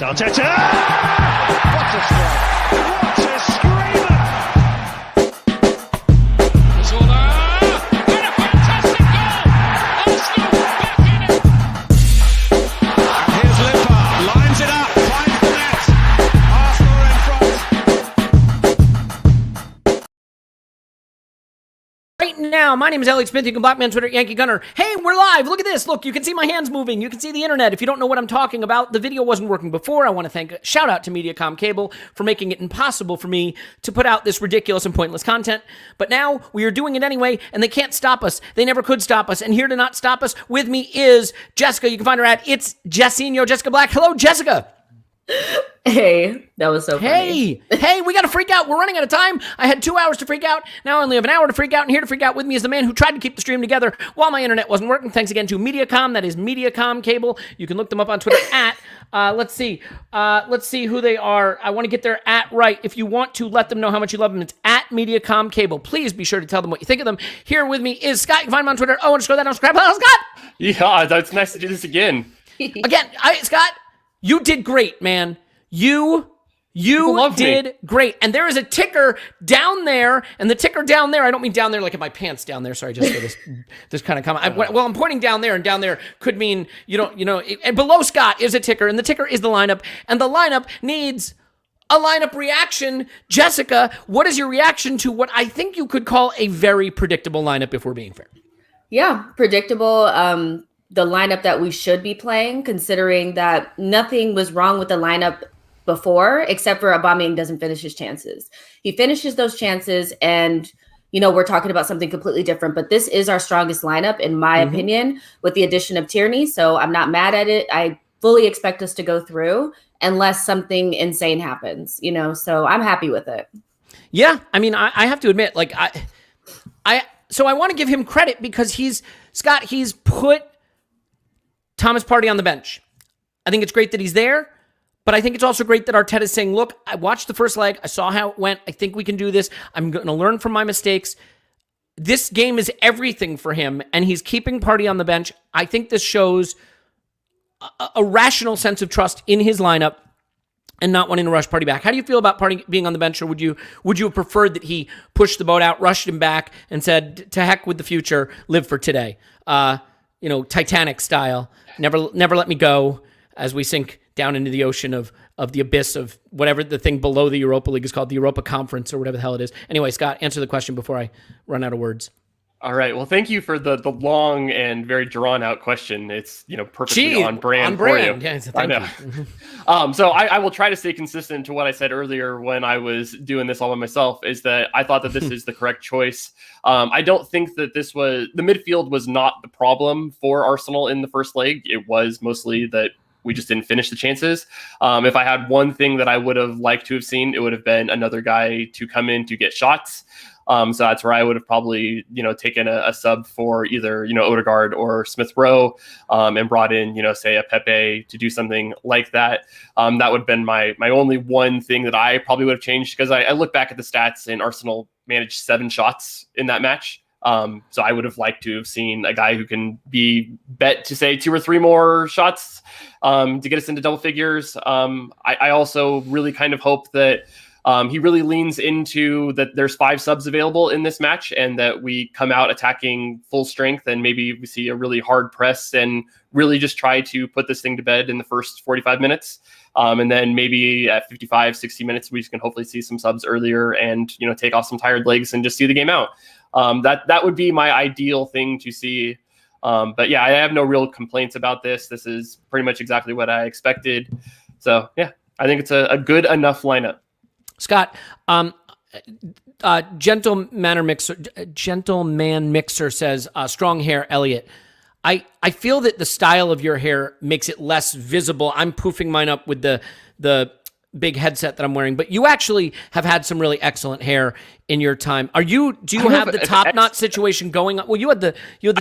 Arteta! What a strike! What a screamer! Zola! And a fantastic goal! Arsenal back in it! Here's Limpar, lines it up, finds the net. Arsenal are in front. Right now, my name is Elliot Smith. You can block me on Twitter, Yankee Gunner. Hey, we're live. Look at this. Look, you can see my hands moving. You can see the internet. If you don't know what I'm talking about, the video wasn't working before. I want to shout out to Mediacom Cable for making it impossible for me to put out this ridiculous and pointless content. But now we are doing it anyway, and they can't stop us. They never could stop us. And here to not stop us with me is Jessica. You can find her at It's Jessinho, Jessica Black. Hello, Jessica. Hey, that was so funny. Hey, we got to freak out. We're running out of time. I had 2 hours to freak out. Now I only have an hour to freak out. And here to freak out with me is the man who tried to keep the stream together while my internet wasn't working. Thanks again to Mediacom. That is Mediacom Cable. You can look them up on Twitter at, let's see who they are. I want to get their at right. If you want to let them know how much you love them, it's at Mediacom Cable. Please be sure to tell them what you think of them. Here with me is Scott. You can find him on Twitter. _that_Scott. Scott! Yeah, it's nice to do this again. Scott, you did great, man. You did great. And there is a ticker down there, and the ticker down there, I don't mean down there like in my pants down there. Sorry, just for this kind of comment. I'm pointing down there, and down there could mean, and below Scott is a ticker, and the ticker is the lineup, and the lineup needs a lineup reaction. Jessica, what is your reaction to what I think you could call a very predictable lineup, if we're being fair? Yeah, predictable. The lineup that we should be playing, considering that nothing was wrong with the lineup before, except for Aubameyang doesn't finish his chances. He finishes those chances, and we're talking about something completely different. But this is our strongest lineup, in my opinion, with the addition of Tierney. So I'm not mad at it. I fully expect us to go through unless something insane happens. So I'm happy with it. Yeah, I mean, I have to admit, so I want to give him credit because he's put Thomas Partey on the bench. I think it's great that he's there, but I think it's also great that Arteta is saying, look, I watched the first leg. I saw how it went. I think we can do this. I'm going to learn from my mistakes. This game is everything for him, and he's keeping Partey on the bench. I think this shows a rational sense of trust in his lineup and not wanting to rush Partey back. How do you feel about Partey being on the bench, or would you have preferred that he pushed the boat out, rushed him back, and said, to heck with the future, live for today? Titanic style. Never let me go as we sink down into the ocean of the abyss of whatever the thing below the Europa League is called, the Europa Conference or whatever the hell it is. Anyway, Scott, answer the question before I run out of words. All right. Well, thank you for the long and very drawn out question. It's perfectly on brand for you. Yeah, thank you. So I will try to stay consistent to what I said earlier when I was doing this all by myself. Is that I thought that this is the correct choice. I don't think that the midfield was not the problem for Arsenal in the first leg. It was mostly that we just didn't finish the chances. If I had one thing that I would have liked to have seen, it would have been another guy to come in to get shots. So that's where I would have probably, taken a sub for either, Ødegaard or Smith Rowe, and brought in, say a Pepe to do something like that. That would have been my only one thing that I probably would have changed, because I look back at the stats and Arsenal managed 7 shots in that match. So I would have liked to have seen a guy who can be bet to say 2 or 3 more shots to get us into double figures. I also really kind of hope that he really leans into that there's 5 subs available in this match, and that we come out attacking full strength, and maybe we see a really hard press and really just try to put this thing to bed in the first 45 minutes. And then maybe at 55, 60 minutes, we can hopefully see some subs earlier and, take off some tired legs and just see the game out. That would be my ideal thing to see. But yeah, I have no real complaints about this. This is pretty much exactly what I expected. So yeah, I think it's a good enough lineup. Scott, Gentleman Mixer says, strong hair, Elliot. I feel that the style of your hair makes it less visible. I'm poofing mine up with the big headset that I'm wearing, but you actually have had some really excellent hair in your time. Do you have the top knot situation going on? Well, you had the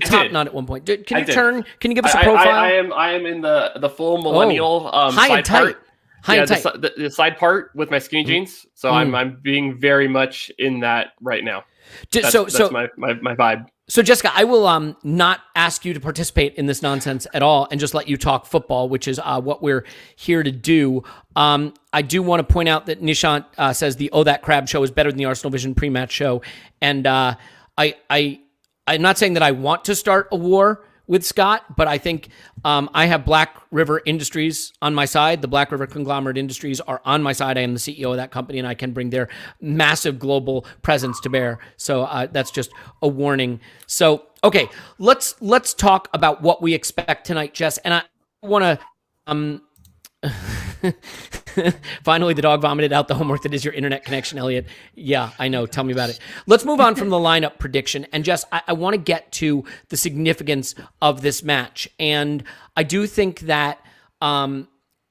top knot at one point. Can you give us a profile? I am in the full millennial high side and tight. Part. High and tight. The side part with my skinny jeans. So I'm being very much in that right now. That's my vibe. So, Jessica, I will not ask you to participate in this nonsense at all and just let you talk football, which is what we're here to do. I do want to point out that Nishant says the Oh That Crab show is better than the Arsenal Vision pre-match show. And I'm not saying that I want to start a war with Scott, but I think I have Black River Industries on my side. The Black River Conglomerate Industries are on my side. I am the CEO of that company, and I can bring their massive global presence to bear. So that's just a warning. So, okay, let's talk about what we expect tonight, Jess. And I want to finally, the dog vomited out the homework that is your internet connection, Elliot. Yeah, I know. Tell me about it. Let's move on from the lineup prediction. And Jess, I want to get to the significance of this match. And I do think that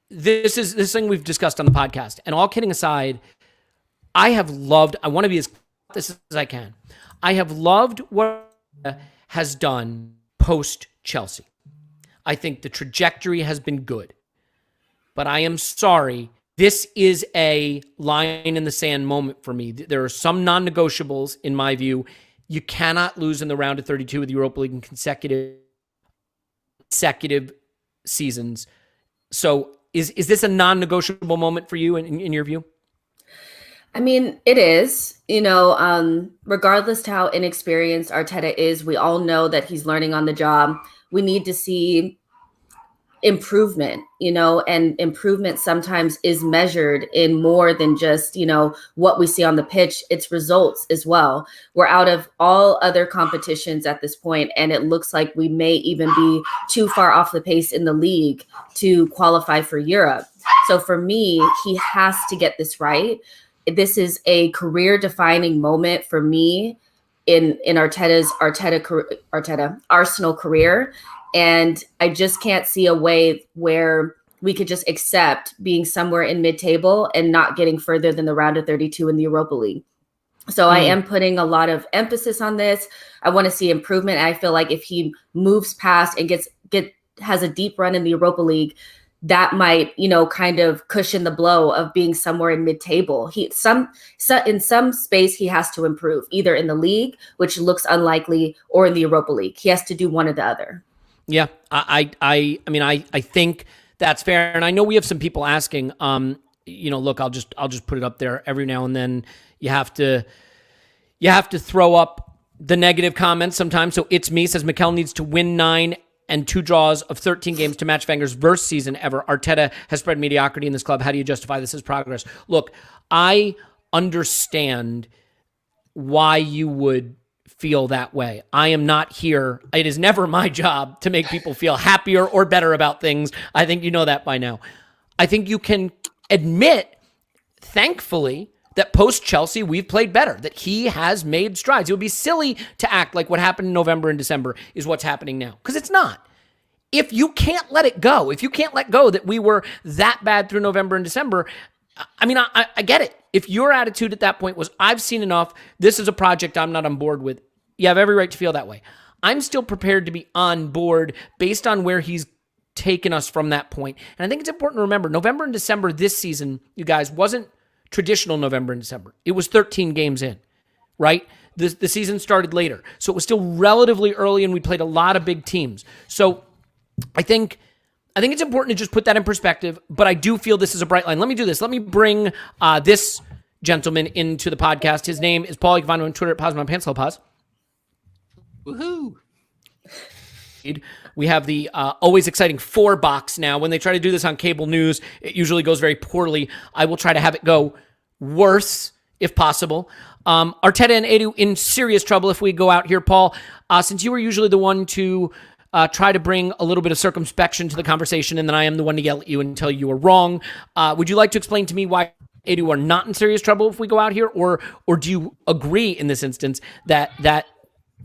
this is this thing we've discussed on the podcast. And all kidding aside, I want to be as this as I can. I have loved what has done post Chelsea. I think the trajectory has been good. But I am sorry, this is a line in the sand moment for me. There are some non-negotiables, in my view. You cannot lose in the round of 32 of the Europa League in consecutive seasons. So is this a non-negotiable moment for you in your view? I mean, it is, regardless to how inexperienced Arteta is, we all know that he's learning on the job. We need to see improvement, and improvement sometimes is measured in more than just, what we see on the pitch. It's results as well. We're out of all other competitions at this point, and it looks like we may even be too far off the pace in the league to qualify for Europe. So for me, he has to get this right. This is a career-defining moment for me in Arteta's Arsenal career. And I just can't see a way where we could just accept being somewhere in mid-table and not getting further than the round of 32 in the Europa League. So I am putting a lot of emphasis on this. I want to see improvement. I feel like if he moves past and has a deep run in the Europa League, that might, kind of cushion the blow of being somewhere in mid-table. In some space, he has to improve, either in the league, which looks unlikely, or in the Europa League. He has to do one or the other. Yeah, I mean, I think that's fair. And I know we have some people asking, look, I'll just put it up there every now and then. You have to throw up the negative comments sometimes. So It's Me says Mikel needs to win 9 and 2 draws of 13 games to match Wenger's worst season ever. Arteta has spread mediocrity in this club. How do you justify this as progress? Look, I understand why you would feel that way. I am not here. It is never my job to make people feel happier or better about things. I think you know that by now. I think you can admit, thankfully, that post-Chelsea, we've played better, that he has made strides. It would be silly to act like what happened in November and December is what's happening now, because it's not. If you can't let it go, if you can't let go that we were that bad through November and December, I mean, I get it. If your attitude at that point was, I've seen enough, this is a project I'm not on board with, you have every right to feel that way. I'm still prepared to be on board based on where he's taken us from that point. And I think it's important to remember, November and December this season, you guys, wasn't traditional November and December. It was 13 games in, right? The season started later. So it was still relatively early, and we played a lot of big teams. So I think it's important to just put that in perspective, but I do feel this is a bright line. Let me do this. Let me bring this gentleman into the podcast. His name is Paul. You can find him on Twitter at Pause My Pants. Hello, Pause. Woohoo! We have the always exciting 4 box now. When they try to do this on cable news, it usually goes very poorly. I will try to have it go worse if possible. Arteta and Edu in serious trouble if we go out here, Paul. Since you were usually the one to try to bring a little bit of circumspection to the conversation, and then I am the one to yell at you and tell you are wrong, would you like to explain to me why Edu are not in serious trouble if we go out here, or do you agree in this instance that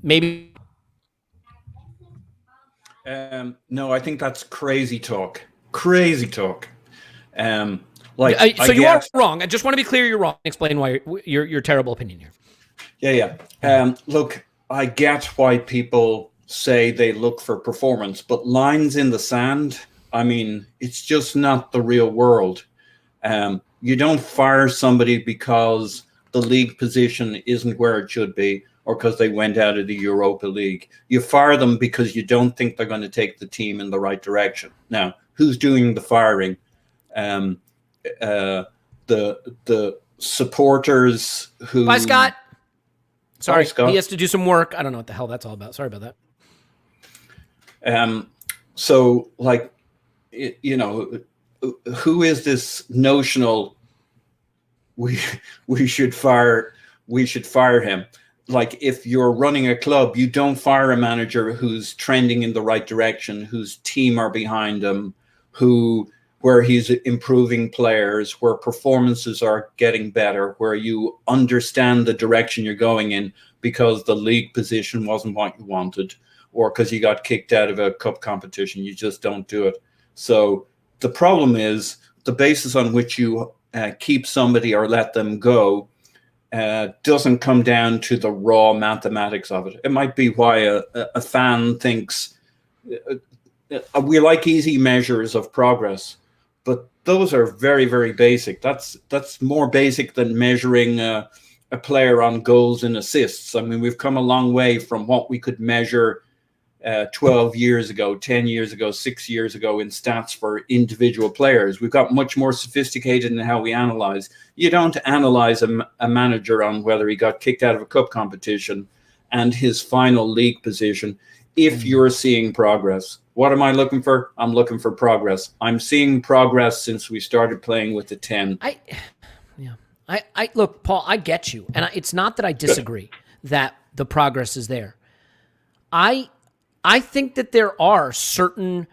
maybe? No, I think that's crazy talk. Crazy talk. So you are wrong. I just want to be clear. You're wrong. Explain why your terrible opinion here. Yeah. Look, I get why people say they look for performance, but lines in the sand, I mean, it's just not the real world. You don't fire somebody because the league position isn't where it should be, or because they went out of the Europa League. You fire them because you don't think they're going to take the team in the right direction. Now, who's doing the firing? The supporters who... Bye, Scott. Sorry, Bye, Scott. He has to do some work. I don't know what the hell that's all about. Sorry about that. So, like, you know, who is this notional we should fire him? Like, if you're running a club, you don't fire a manager who's trending in the right direction, whose team are behind him, where he's improving players, where performances are getting better, where you understand the direction you're going in because the league position wasn't what you wanted, or because you got kicked out of a cup competition. You just don't do it. So the problem is the basis on which you keep somebody or let them go doesn't come down to the raw mathematics of it. It might be why a fan thinks we like easy measures of progress, but those are very, very basic. That's more basic than measuring a player on goals and assists. I mean, we've come a long way from what we could measure 12 years ago, 10 years ago, 6 years ago in stats for individual players. We've got much more sophisticated in how we analyze. You don't analyze a manager on whether he got kicked out of a cup competition and his final league position if you're seeing progress. What am I looking for? I'm looking for progress. I'm seeing progress since we started playing with the 10. I look, Paul, I get you. And it's not that I disagree that the progress is there. I think that there are certain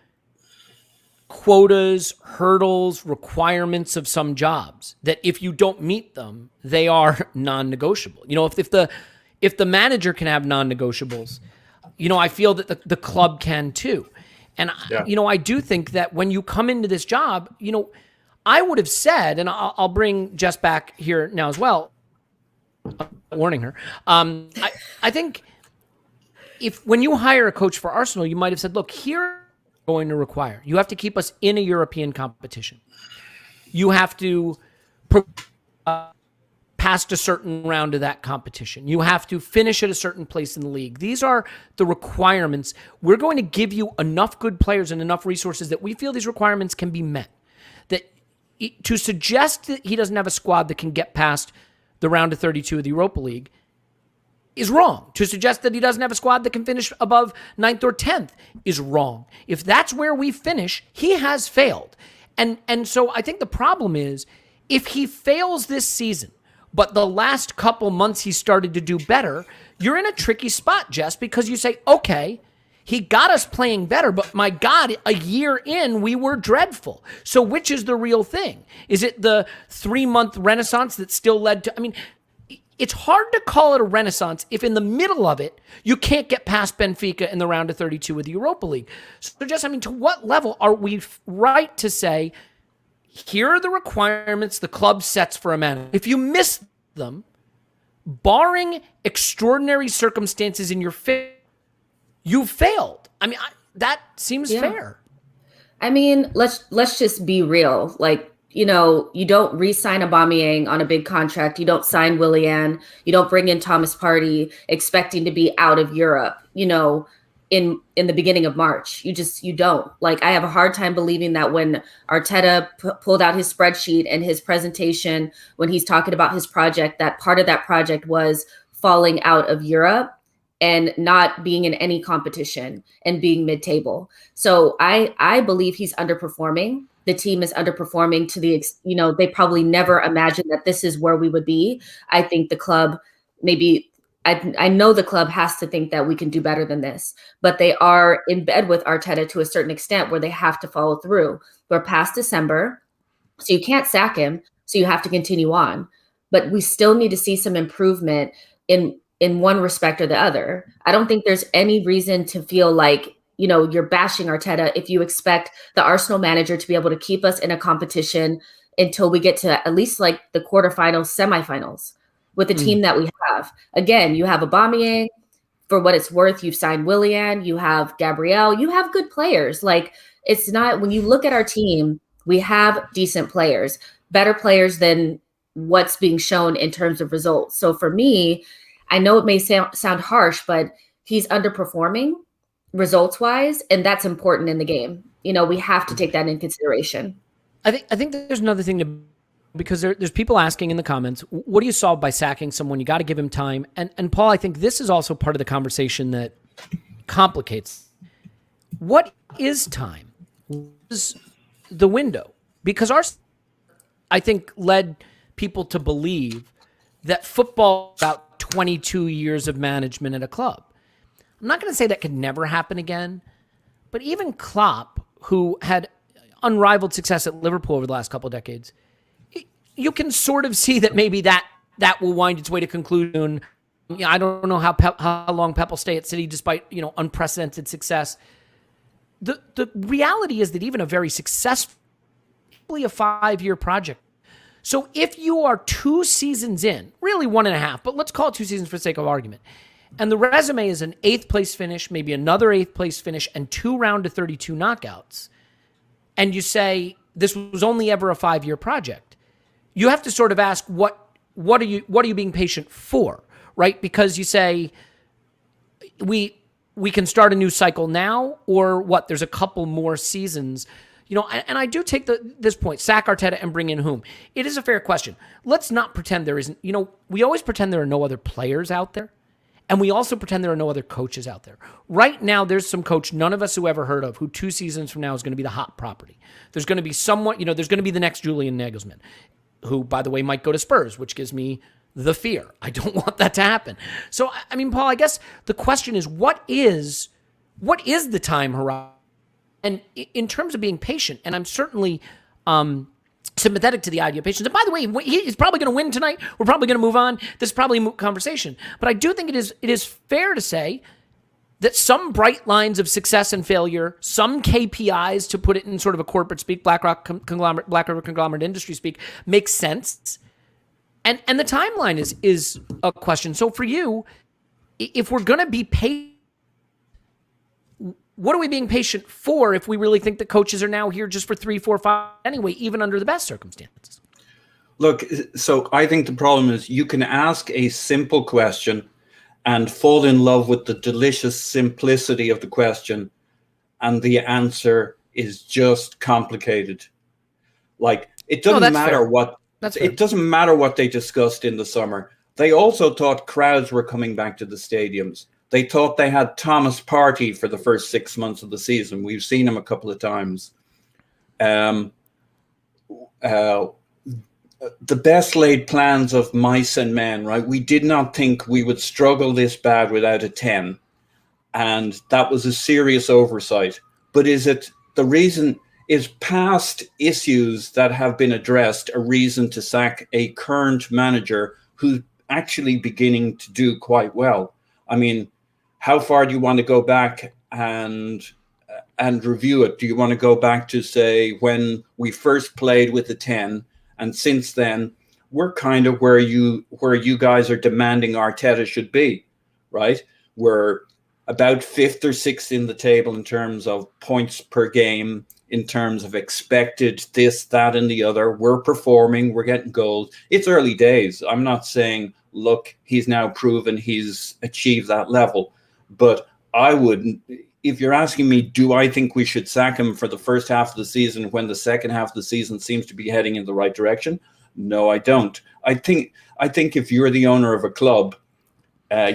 quotas, hurdles, requirements of some jobs that if you don't meet them, they are non-negotiable. You know, if the manager can have non-negotiables, you know, I feel that the club can too. And, you know, I do think that when you come into this job, you know, I would have said, and I'll bring Jess back here now as well, warning her. I think when you hire a coach for Arsenal, you might have said, look, here going to require. You have to keep us in a European competition. You have to pass a certain round of that competition. You have to finish at a certain place in the league. These are the requirements. We're going to give you enough good players and enough resources that we feel these requirements can be met. That to suggest that he doesn't have a squad that can get past the round of 32 of the Europa League is wrong. To suggest that he doesn't have a squad that can finish above 9th or 10th is wrong. If that's where we finish, he has failed. And so I think the problem is if he fails this season, but the last couple months he started to do better, you're in a tricky spot, Jess, because you say, okay, he got us playing better, but my God, a year in, we were dreadful. So which is the real thing? Is it the 3-month renaissance that still led to, I mean, it's hard to call it a renaissance if in the middle of it, you can't get past Benfica in the round of 32 of the Europa League. So just, I mean, to what level are we right to say, here are the requirements the club sets for a manager? If you miss them, barring extraordinary circumstances in your favor, you've failed. I mean, that seems fair. I mean, let's just be real. Like, you know, you don't re-sign Aubameyang on a big contract. You don't sign Willian. You don't bring in Thomas Partey expecting to be out of Europe, you know, in the beginning of March. You don't. Like, I have a hard time believing that when Arteta pulled out his spreadsheet and his presentation, when he's talking about his project, that part of that project was falling out of Europe and not being in any competition and being mid-table. So I believe he's underperforming. The team is underperforming to the, you know, they probably never imagined that this is where we would be. I think the club maybe, I know the club has to think that we can do better than this, but they are in bed with Arteta to a certain extent where they have to follow through. We're past December, so you can't sack him, so you have to continue on. But we still need to see some improvement in one respect or the other. I don't think there's any reason to feel like, you know, you're bashing Arteta if you expect the Arsenal manager to be able to keep us in a competition until we get to at least like the quarterfinals, semifinals with the team that we have. Again, you have Aubameyang. For what it's worth, you've signed Willian, you have Gabriel, you have good players. Like, it's not, when you look at our team, we have decent players, better players than what's being shown in terms of results. So for me, I know it may sound harsh, but he's underperforming results-wise, and that's important in the game. We have to take that in consideration. I think there's another thing because there's people asking in the comments, what do you solve by sacking someone? You got to give him time. And Paul, I think this is also part of the conversation that complicates. What is time? What is the window? Because I think, led people to believe that football is about 22 years of management at a club. I'm not going to say that could never happen again, but even Klopp, who had unrivaled success at Liverpool over the last couple of decades, you can sort of see that maybe that will wind its way to conclusion. I don't know how long Pep will stay at City despite unprecedented success. The reality is that even a very successful, a 5-year project. So if you are 2 seasons in, really 1.5, but let's call it 2 seasons for the sake of argument, and the resume is an 8th place finish, maybe another 8th place finish, and 2 round of 32 knockouts, and you say this was only ever a 5-year project, you have to sort of ask what are you being patient for, right? Because you say we can start a new cycle now, or what? There's a couple more seasons. And I do take this point, sack Arteta and bring in whom? It is a fair question. Let's not pretend there isn't, we always pretend there are no other players out there. And we also pretend there are no other coaches out there. Right now, there's some coach none of us who ever heard of who 2 seasons from now is going to be the hot property. There's going to be someone, there's going to be the next Julian Nagelsmann, who, by the way, might go to Spurs, which gives me the fear. I don't want that to happen. So, I mean, Paul, I guess the question is, what is the time horizon? And in terms of being patient, and I'm certainly sympathetic to the idea of patience. And by the way, he's probably going to win tonight. We're probably going to move on. This is probably a moot conversation. But I do think it is fair to say that some bright lines of success and failure, some KPIs, to put it in sort of a corporate speak, BlackRock conglomerate, Black River conglomerate industry speak, makes sense. And the timeline is a question. So for you, if we're going to be patient, what are we being patient for if we really think the coaches are now here just for 3, 4, 5 anyway, even under the best circumstances? Look, so I think the problem is you can ask a simple question and fall in love with the delicious simplicity of the question, and the answer is just complicated. Like, it doesn't matter what it doesn't matter what they discussed in the summer. They also thought crowds were coming back to the stadiums. They thought they had Thomas Partey for the first 6 months of the season. We've seen him a couple of times. The best laid plans of mice and men, right? We did not think we would struggle this bad without a 10. And that was a serious oversight. But is past issues that have been addressed a reason to sack a current manager who's actually beginning to do quite well? I mean, how far do you want to go back and review it? Do you want to go back to, say, when we first played with the 10, and since then we're kind of where you guys are demanding Arteta should be, right? We're about 5th or 6th in the table in terms of points per game, in terms of expected this, that, and the other. We're performing, we're getting goals. It's early days. I'm not saying, look, he's now proven he's achieved that level. But I wouldn't, if you're asking me, do I think we should sack him for the first half of the season when the second half of the season seems to be heading in the right direction? No, I don't. I think if you're the owner of a club,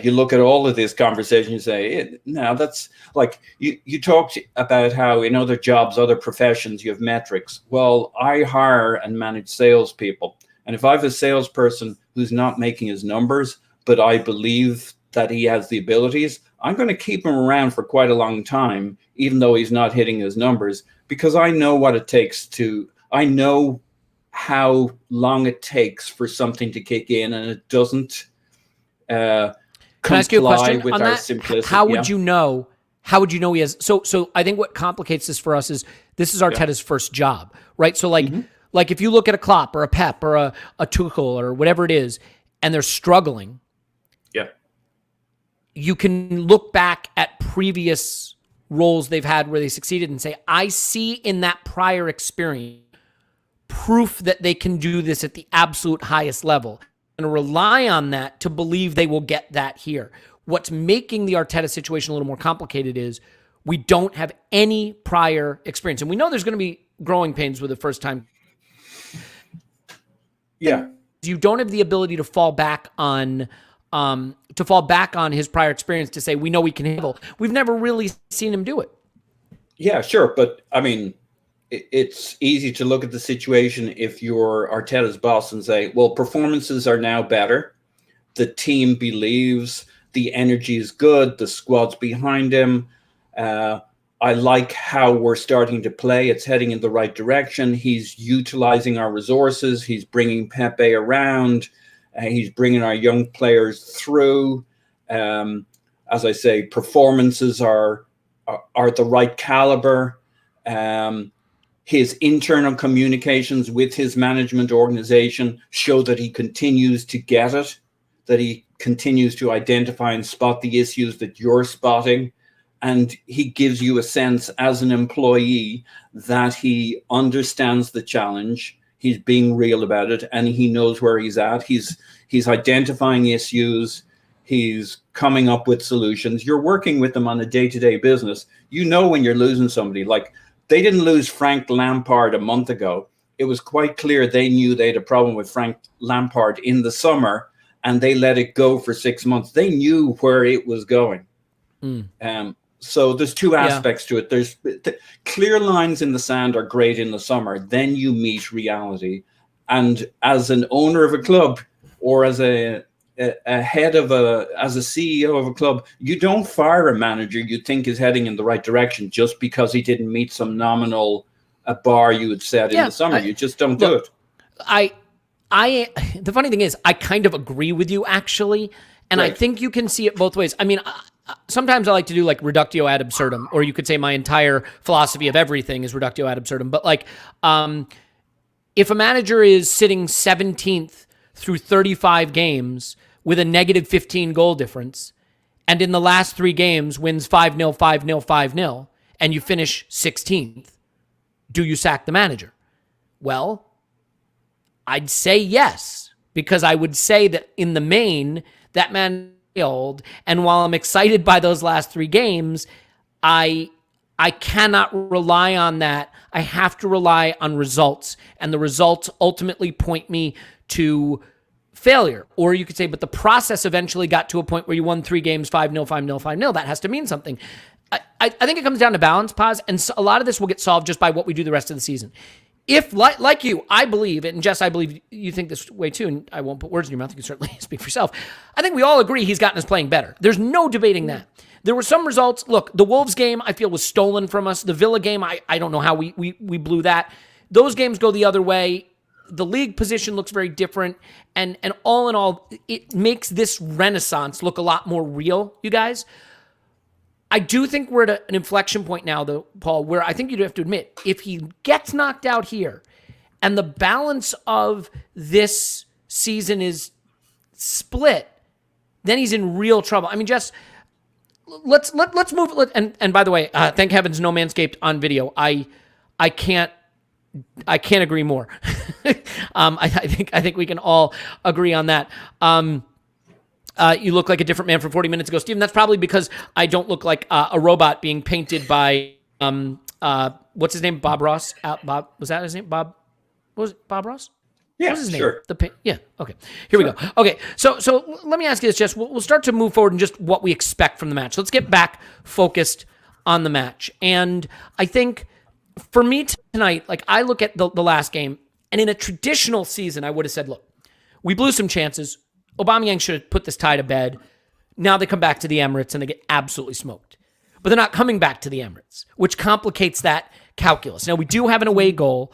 you look at all of this conversation, you say, no, that's like, you talked about how in other jobs, other professions, you have metrics. Well, I hire and manage salespeople. And if I have a salesperson who's not making his numbers, but I believe that he has the abilities, I'm going to keep him around for quite a long time, even though he's not hitting his numbers, because I know what it takes I know how long it takes for something to kick in, and it doesn't Can I ask you a question with on our that? simplicity. How would you know? How would you know he has? So I think what complicates this for us is this is Arteta's first job, right? So like if you look at a Klopp or a Pep or a Tuchel or whatever it is, and they're struggling, you can look back at previous roles they've had where they succeeded and say, I see in that prior experience proof that they can do this at the absolute highest level. to rely on that to believe they will get that here. What's making the Arteta situation a little more complicated is we don't have any prior experience. And we know there's going to be growing pains with the first time. Yeah. You don't have the ability to fall back on his prior experience to say, we know we can handle. We've never really seen him do it. Yeah, sure. But I mean, it's easy to look at the situation if you're Arteta's boss and say, well, performances are now better. The team believes the energy is good. The squad's behind him. I like how we're starting to play. It's heading in the right direction. He's utilizing our resources. He's bringing Pepe around. He's bringing our young players through. As I say, performances are the right caliber. His internal communications with his management organization show that he continues to get it, that he continues to identify and spot the issues that you're spotting. And he gives you a sense as an employee that he understands the challenge. He's being real about it, and he knows where he's at. He's identifying issues. He's coming up with solutions. You're working with them on a day-to-day business. You know when you're losing somebody. Like, they didn't lose Frank Lampard a month ago. It was quite clear they knew they had a problem with Frank Lampard in the summer, and they let it go for 6 months. They knew where it was going. So there's two aspects to it. There's clear lines in the sand are great in the summer. Then you meet reality. And as an owner of a club, or as a head of as a CEO of a club, you don't fire a manager you think is heading in the right direction just because he didn't meet some nominal bar you had set in the summer. You just don't do it. The funny thing is, I kind of agree with you, actually. And right. I think you can see it both ways. I mean, sometimes I like to do like reductio ad absurdum, or you could say my entire philosophy of everything is reductio ad absurdum. But like, if a manager is sitting 17th through 35 games with a negative 15 goal difference, and in the last 3 games wins 5-0, 5-0, 5-0, and you finish 16th, do you sack the manager? Well, I'd say yes, because I would say that in the main, that man failed. And while I'm excited by those last 3 games, I cannot rely on that. I have to rely on results. And the results ultimately point me to failure. Or you could say, but the process eventually got to a point where you won 3 games, 5-0, 5-0, 5-0. That has to mean something. I think it comes down to balance, Paz, and a lot of this will get solved just by what we do the rest of the season. If, like you, I believe, and Jess, I believe you think this way too, and I won't put words in your mouth, you can certainly speak for yourself. I think we all agree he's gotten us playing better. There's no debating that. There were some results. Look, the Wolves game, I feel, was stolen from us. The Villa game, I don't know how we blew that. Those games go the other way. The league position looks very different. And all in all, it makes this renaissance look a lot more real, you guys. I do think we're at an inflection point now, though, Paul, where I think you'd have to admit, if he gets knocked out here and the balance of this season is split, then he's in real trouble. I mean, Jess, let's move. And by the way, thank heavens, no Manscaped on video. I can't agree more. I think we can all agree on that. You look like a different man from 40 minutes ago, Steven. That's probably because I don't look like a robot being painted by what's his name? Bob Ross. Bob, was that his name? Bob? What was it? Bob Ross? Yeah, what was his sure. name? Yeah. Okay. Here we go. Okay. So let me ask you this, Jess. We'll start to move forward in just what we expect from the match. Let's get back focused on the match. And I think for me tonight, like I look at the last game, and in a traditional season, I would have said, look, we blew some chances. Aubameyang should have put this tie to bed. Now they come back to the Emirates and they get absolutely smoked. But they're not coming back to the Emirates, which complicates that calculus. Now, we do have an away goal.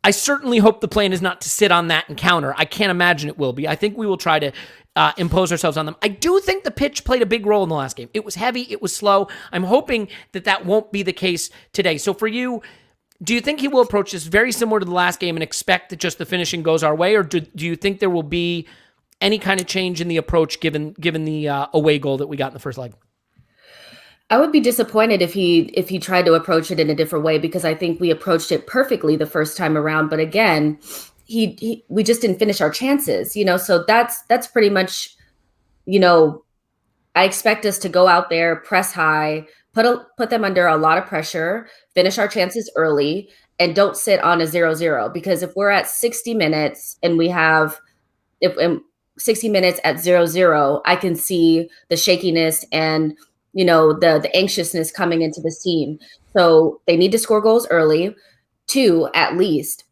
I certainly hope the plan is not to sit on that and counter. I can't imagine it will be. I think we will try to impose ourselves on them. I do think the pitch played a big role in the last game. It was heavy. It was slow. I'm hoping that won't be the case today. So for you, do you think he will approach this very similar to the last game and expect that just the finishing goes our way? Or do you think there will be any kind of change in the approach given the away goal that we got in the first leg? I would be disappointed if he tried to approach it in a different way, because I think we approached it perfectly the first time around. But again, we just didn't finish our chances, so that's pretty much, I expect us to go out there, press high, put them under a lot of pressure, finish our chances early, and don't sit on a 0-0. Because if we're at 60 minutes and we have 60 minutes at 0-0, I can see the shakiness and the anxiousness coming into this team. So they need to score goals early, 2 at least.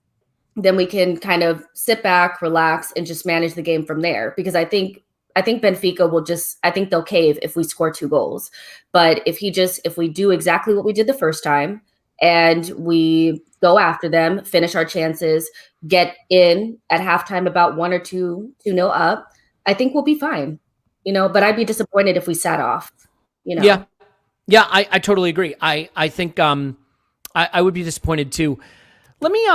Then we can kind of sit back, relax, and just manage the game from there. Because I think Benfica they'll cave if we score 2 goals. But if we do exactly what we did the first time and we go after them, finish our chances, get in at halftime about 1 or 2-0 up, I think we'll be fine. But I'd be disappointed if we sat off. Yeah, I totally agree. I think I would be disappointed too. Let me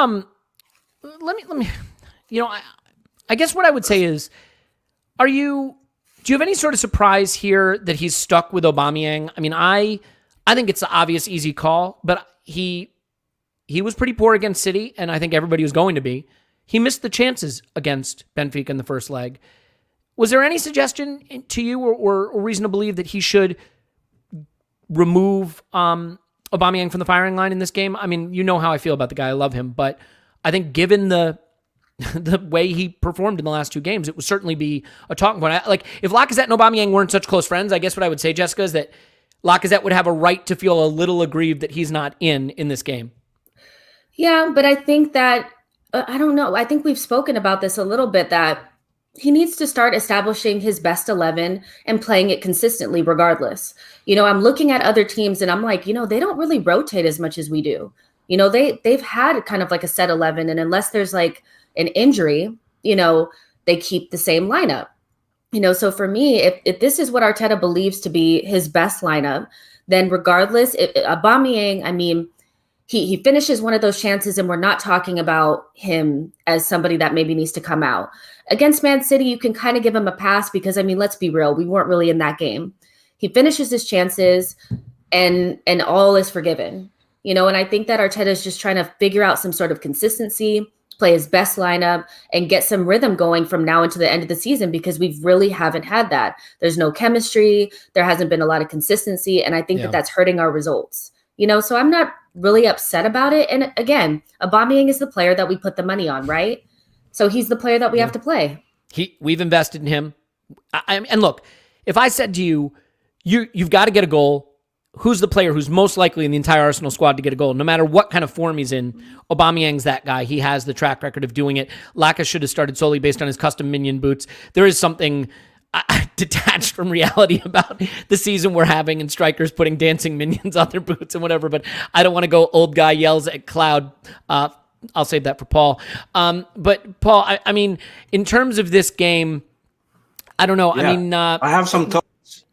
I guess what I would say is, do you have any sort of surprise here that he's stuck with Aubameyang? I mean, I think it's the obvious easy call, but he was pretty poor against City, and I think everybody was going to be. He missed the chances against Benfica in the first leg. Was there any suggestion to you or reason to believe that he should remove Aubameyang from the firing line in this game? I mean, you know how I feel about the guy. I love him, but I think given the way he performed in the last 2 games, it would certainly be a talking point. Like, if Lacazette and Aubameyang weren't such close friends, I guess what I would say, Jessica, is that Lacazette would have a right to feel a little aggrieved that he's not in this game. Yeah, but I think that, I don't know. I think we've spoken about this a little bit, that he needs to start establishing his best 11 and playing it consistently regardless. I'm looking at other teams and I'm like, they don't really rotate as much as we do. They've had kind of like a set 11, and unless there's like an injury, they keep the same lineup. So for me, if this is what Arteta believes to be his best lineup, then regardless, Aubameyang, I mean, he finishes one of those chances, and we're not talking about him as somebody that maybe needs to come out. Against Man City, you can kind of give him a pass because, I mean, let's be real, we weren't really in that game. He finishes his chances, and all is forgiven. And I think that Arteta is just trying to figure out some sort of consistency, play his best lineup, and get some rhythm going from now until the end of the season, because we really haven't had that. There's no chemistry. There hasn't been a lot of consistency, and I think that that's hurting our results. So I'm not really upset about it. And again, Aubameyang is the player that we put the money on, right? So he's the player that we have to play. We've invested in him. And look, if I said to you, you've got to get a goal, who's the player who's most likely in the entire Arsenal squad to get a goal? No matter what kind of form he's in, Aubameyang's that guy. He has the track record of doing it. Laka should have started solely based on his custom minion boots. There is something detached from reality about the season we're having and strikers putting dancing minions on their boots and whatever, but I don't want to go old guy yells at cloud. I'll save that for Paul. But Paul, I mean, in terms of this game, I don't know. Yeah. I mean, I have some thoughts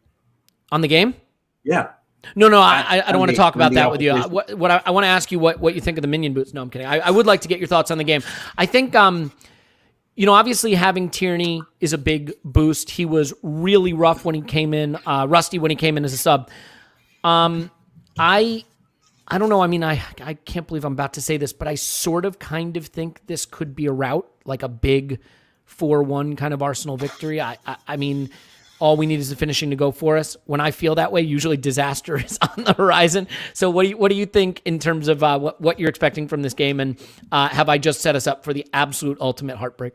on the game. Yeah. No, I don't want to talk about that with you. What I want to ask you what you think of the minion boots. No, I'm kidding. I would like to get your thoughts on the game. I think, obviously having Tierney is a big boost. He was really rough when he came in, rusty when he came in as a sub. I don't know. I mean, I can't believe I'm about to say this, but I sort of kind of think this could be a rout, like a big 4-1 kind of Arsenal victory. I mean, all we need is the finishing to go for us. When I feel that way, usually disaster is on the horizon. So what do you think in terms of what you're expecting from this game? And have I just set us up for the absolute ultimate heartbreak?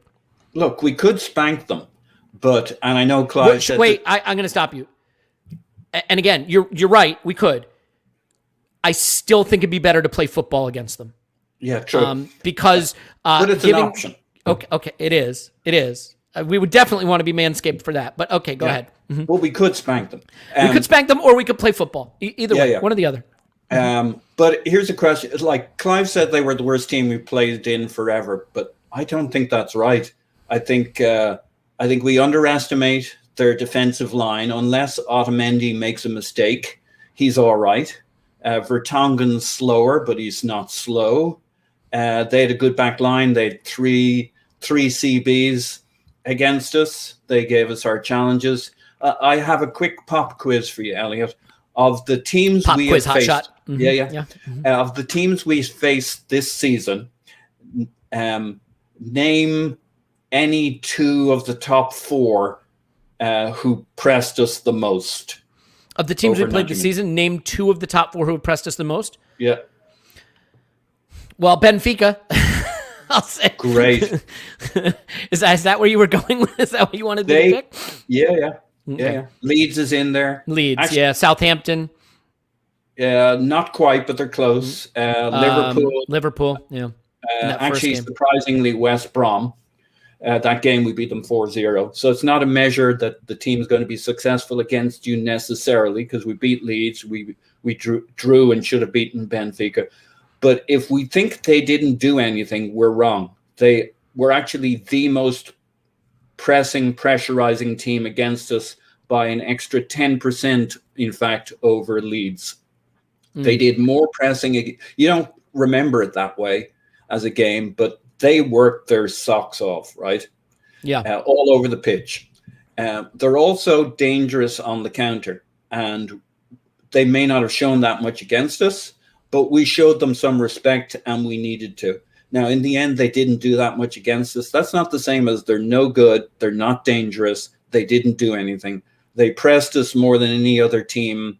Look, we could spank them, and I know Clive said... Wait, I'm going to stop you. And again, you're right, we could. I still think it'd be better to play football against them. Yeah, true. Because... but it's an option. Okay, it is. We would definitely want to be manscaped for that. But okay, go ahead. Mm-hmm. Well, we could spank them. We could spank them, or we could play football. Either way, one or the other. But here's a question. Like Clive said, they were the worst team we played in forever, but I don't think that's right. I think we underestimate their defensive line. Unless Otamendi makes a mistake, he's all right. Vertonghen's slower, but he's not slow. They had a good back line. They had three CBs against us. They gave us our challenges. I have a quick pop quiz for you, Elliot. Of the teams pop we quiz, have hot faced, shot. Mm-hmm. Of the teams we faced this season, name any two of the top four who pressed us the most. Of the teams we over played 90 this minutes. season, name two of the top four who have pressed us the most. Yeah. Well, Benfica. I'll say. Great. Is that where you were going with? Is that what you wanted to pick? Yeah. Okay. Yeah. Leeds is in there. Leeds, Actually, yeah. Southampton. Not quite, but they're close. Liverpool, yeah. In that first Actually, game. surprisingly, West Brom. That game, we beat them 4-0. So it's not a measure that the team's going to be successful against you necessarily, because we beat Leeds. We drew and should have beaten Benfica. But if we think they didn't do anything, we're wrong. They were actually the most pressurizing team against us by an extra 10%, in fact, over Leeds. They did more pressing. You don't remember it that way as a game, but they worked their socks off, right? Yeah. All over the pitch. They're also dangerous on the counter, and they may not have shown that much against us, but we showed them some respect, and we needed to. Now, in the end, they didn't do that much against us. That's not the same as they're no good. They're not dangerous. They didn't do anything. They pressed us more than any other team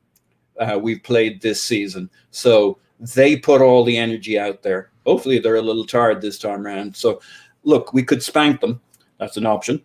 we've played this season. So they put all the energy out there. Hopefully they're a little tired this time around. So look, we could spank them. That's an option.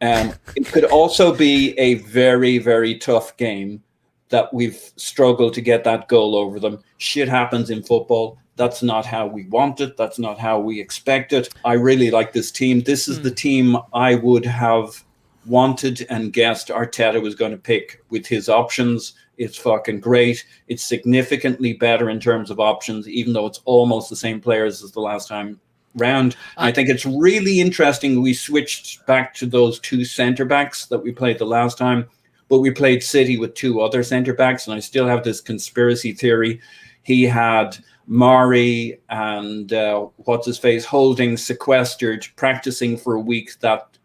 It could also be a very, very tough game that we've struggled to get that goal over them. Shit happens in football. That's not how we want it. That's not how we expect it. I really like this team. This is the team I would have wanted and guessed Arteta was going to pick with his options. It's fucking great. It's significantly better in terms of options, even though it's almost the same players as the last time round. I think it's really interesting. We switched back to those two centre backs that we played the last time, but we played City with two other centre backs, and I still have this conspiracy theory. He had Mari and what's his face Holding sequestered, practicing for a week that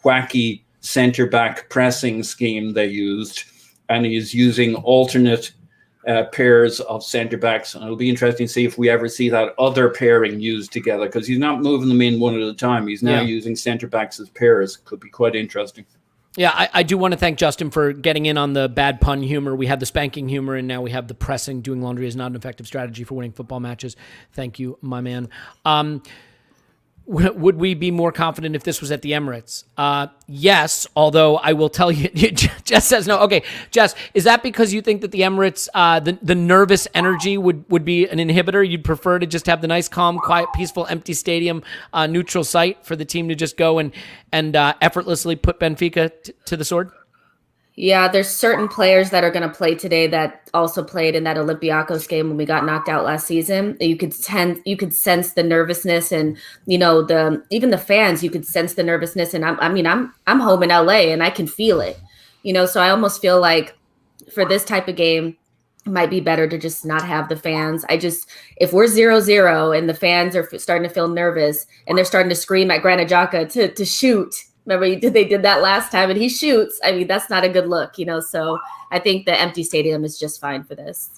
wacky centre back pressing scheme they used. And he's using alternate pairs of centre backs. And it'll be interesting to see if we ever see that other pairing used together, because he's not moving them in one at a time. He's now using centre backs as pairs. Could be quite interesting. Yeah, I do want to thank Justin for getting in on the bad pun humor. We had the spanking humor, and now we have the pressing. Doing laundry is not an effective strategy for winning football matches. Thank you, my man. Would we be more confident if this was at the Emirates? Yes, although I will tell you, Jess says no. Okay, Jess, is that because you think that the Emirates, the nervous energy would be an inhibitor? You'd prefer to just have the nice, calm, quiet, peaceful, empty stadium, neutral site for the team to just go and effortlessly put Benfica to the sword? Yeah, there's certain players that are going to play today that also played in that Olympiacos game when we got knocked out last season. You could sense the nervousness, and even the fans. You could sense the nervousness, and I'm home in LA and I can feel it. So I almost feel like for this type of game, it might be better to just not have the fans. If we're 0-0 and the fans are starting to feel nervous and they're starting to scream at Granit Xhaka to shoot. Remember, they did that last time, and he shoots. I mean, that's not a good look, So I think the empty stadium is just fine for this.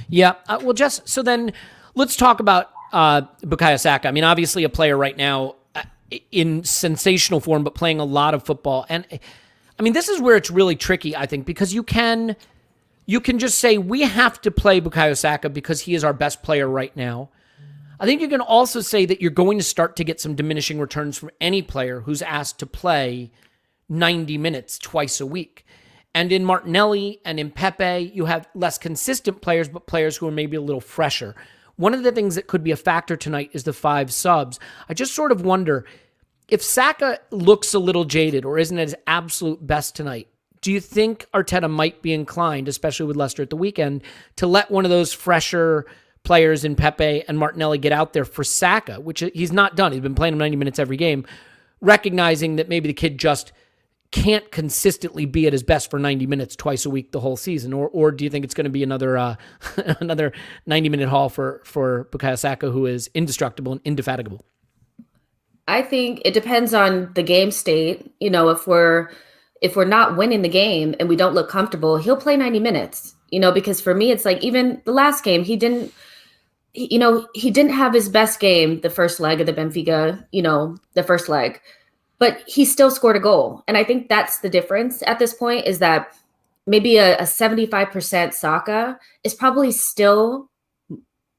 Yeah. Well, Jess, so then let's talk about Bukayo Saka. I mean, obviously a player right now in sensational form, but playing a lot of football. And I mean, this is where it's really tricky, I think, because you can just say we have to play Bukayo Saka because he is our best player right now. I think you can also say that you're going to start to get some diminishing returns from any player who's asked to play 90 minutes twice a week. And in Martinelli and in Pepe, you have less consistent players, but players who are maybe a little fresher. One of the things that could be a factor tonight is the 5 subs. I just sort of wonder if Saka looks a little jaded or isn't at his absolute best tonight. Do you think Arteta might be inclined, especially with Leicester at the weekend, to let one of those fresher players in Pepe and Martinelli get out there for Saka, which he's not done. He's been playing him 90 minutes every game, recognizing that maybe the kid just can't consistently be at his best for 90 minutes twice a week the whole season? Or do you think it's going to be another 90-minute haul for Bukayo Saka, who is indestructible and indefatigable? I think it depends on the game state. If we're not winning the game and we don't look comfortable, he'll play 90 minutes. Because for me, it's like even the last game, he didn't he didn't have his best game the first leg of the Benfica, the first leg, but he still scored a goal. And I think that's the difference at this point, is that maybe a 75% Saka is probably still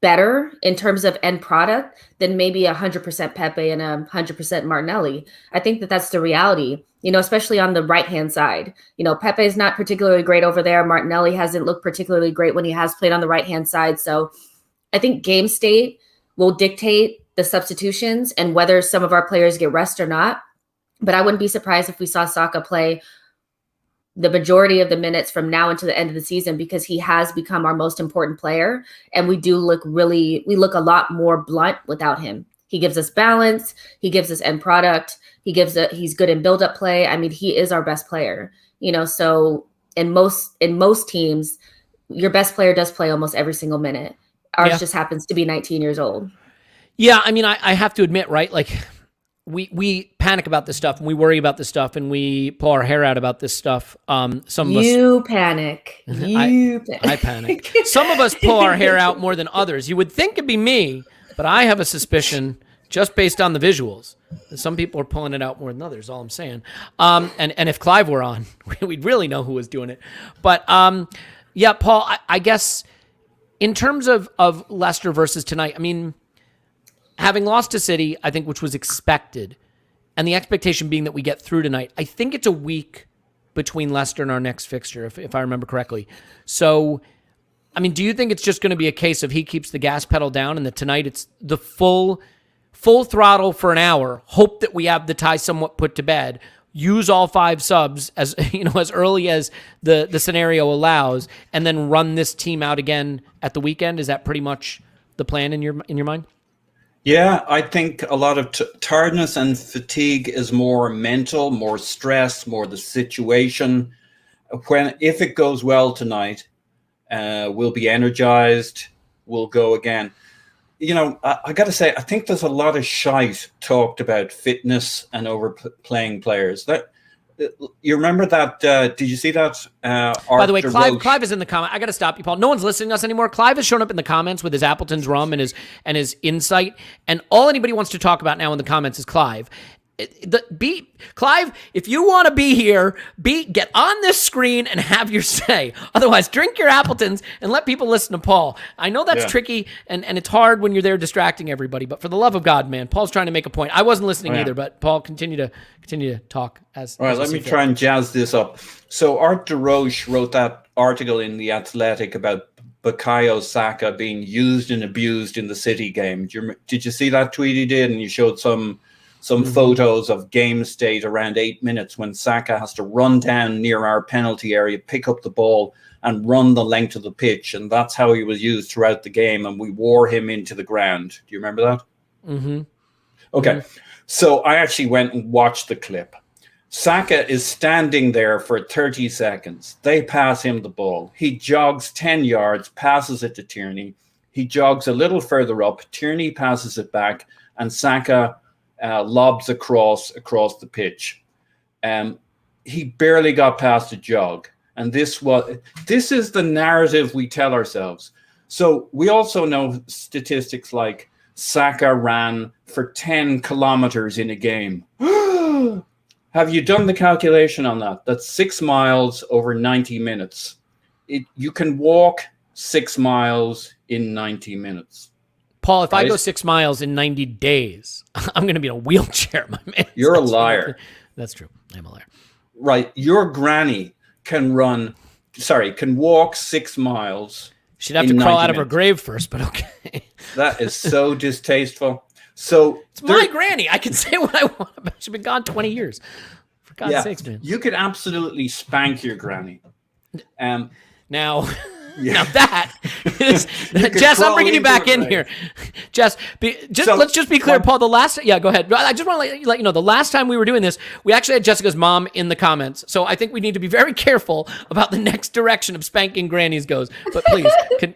better in terms of end product than maybe 100% Pepe and 100% Martinelli. I think that's the reality, especially on the right-hand side. Pepe is not particularly great over there. Martinelli hasn't looked particularly great when he has played on the right-hand side. So I think game state will dictate the substitutions and whether some of our players get rest or not. But I wouldn't be surprised if we saw Saka play the majority of the minutes from now until the end of the season, because he has become our most important player. And we look a lot more blunt without him. He gives us balance. He gives us end product. He's good in build-up play. I mean, he is our best player, so in most teams, your best player does play almost every single minute. Ours just happens to be 19 years old. Yeah. I mean, I have to admit, right? Like, we panic about this stuff, and we worry about this stuff, and we pull our hair out about this stuff. Some of us panic. I panic. Some of us pull our hair out more than others. You would think it'd be me, but I have a suspicion, just based on the visuals, that some people are pulling it out more than others. All I'm saying. And if Clive were on, we'd really know who was doing it. But yeah, Paul, I guess in terms of Leicester versus tonight, I mean, having lost to City, I think, which was expected, and the expectation being that we get through tonight, I think it's a week between Leicester and our next fixture, if I remember correctly. So, I mean, do you think it's just going to be a case of he keeps the gas pedal down, and that tonight it's the full throttle for an hour, hope that we have the tie somewhat put to bed, use all 5 subs as early as the scenario allows, and then run this team out again at the weekend? Is that pretty much the plan in your mind? Yeah, I think a lot of tiredness and fatigue is more mental, more stress, more the situation. If it goes well tonight, we'll be energized, we'll go again. I got to say, I think there's a lot of shite talked about fitness and overplaying players. You remember that? Did you see that? By the way, Clive is in the comment. I got to stop you, Paul. No one's listening to us anymore. Clive has shown up in the comments with his Appleton's rum and his insight, and all anybody wants to talk about now in the comments is Clive. Clive, if you want to be here, get on this screen and have your say. Otherwise, drink your Appletons and let people listen to Paul. I know that's tricky and it's hard when you're there distracting everybody, but for the love of God, man, Paul's trying to make a point. I wasn't listening either, but Paul, continue to talk as. All right, let me try and jazz this up. So Art de Roche wrote that article in The Athletic about Bukayo Saka being used and abused in the City game. Did you see that tweet he did? And you showed some photos of game state around 8 minutes when Saka has to run down near our penalty area, pick up the ball, and run the length of the pitch. And that's how he was used throughout the game. And we wore him into the ground. Do you remember that? Mm-hmm. Okay. Mm-hmm. So I actually went and watched the clip. Saka is standing there for 30 seconds. They pass him the ball. He jogs 10 yards, passes it to Tierney. He jogs a little further up. Tierney passes it back, and Saka lobs across the pitch. He barely got past a jog. And this is the narrative we tell ourselves. So we also know statistics like Saka ran for 10 kilometers in a game. Have you done the calculation on that? That's 6 miles over 90 minutes. You can walk 6 miles in 90 minutes. Paul, if I go 6 miles in 90 days, I'm going to be in a wheelchair, my man. You're a liar. That's true. I'm a liar. Right. Your granny can walk 6 miles. She'd have to crawl out of her grave first, but okay. That is so distasteful. So it's my granny. I can say what I want about. She's been gone 20 years. For God's sakes, man. You could absolutely spank your granny. Now that is Jess. I'm bringing you back in here, Jess. Let's just be clear, Paul. Go ahead. I just want to let you know the last time we were doing this, we actually had Jessica's mom in the comments. So I think we need to be very careful about the next direction of spanking grannies goes. But please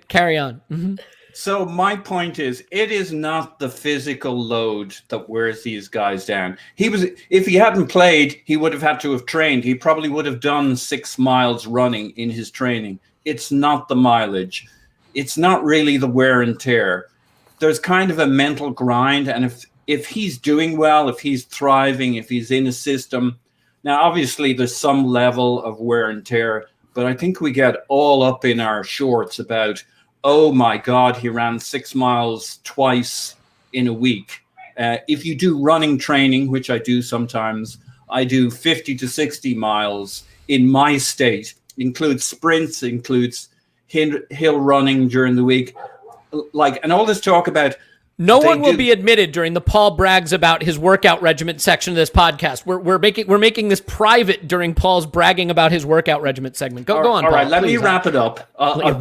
carry on. Mm-hmm. So my point is, it is not the physical load that wears these guys down. If he hadn't played, he would have had to have trained. He probably would have done 6 miles running in his training. It's not the mileage. It's not really the wear and tear. there's kind of a mental grind. And if he's doing well, if he's thriving, if he's in a system, now obviously there's some level of wear and tear, but I think we get all up in our shorts about, oh my God, he ran 6 miles twice in a week. If you do running training, which I do sometimes, I do 50 to 60 miles in my state. Includes sprints, includes hill running during the week. Like, and all this talk about no one will be admitted during the Paul brags about his workout regimen section of this podcast. We're making this private during Paul's bragging about his workout regimen segment. Go on, all Paul. right, let me wrap it up. I'm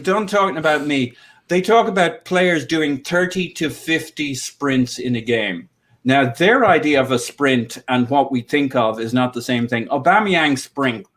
done talking about me. They talk about players doing 30 to 50 sprints in a game. Now, their idea of a sprint and what we think of is not the same thing. Aubameyang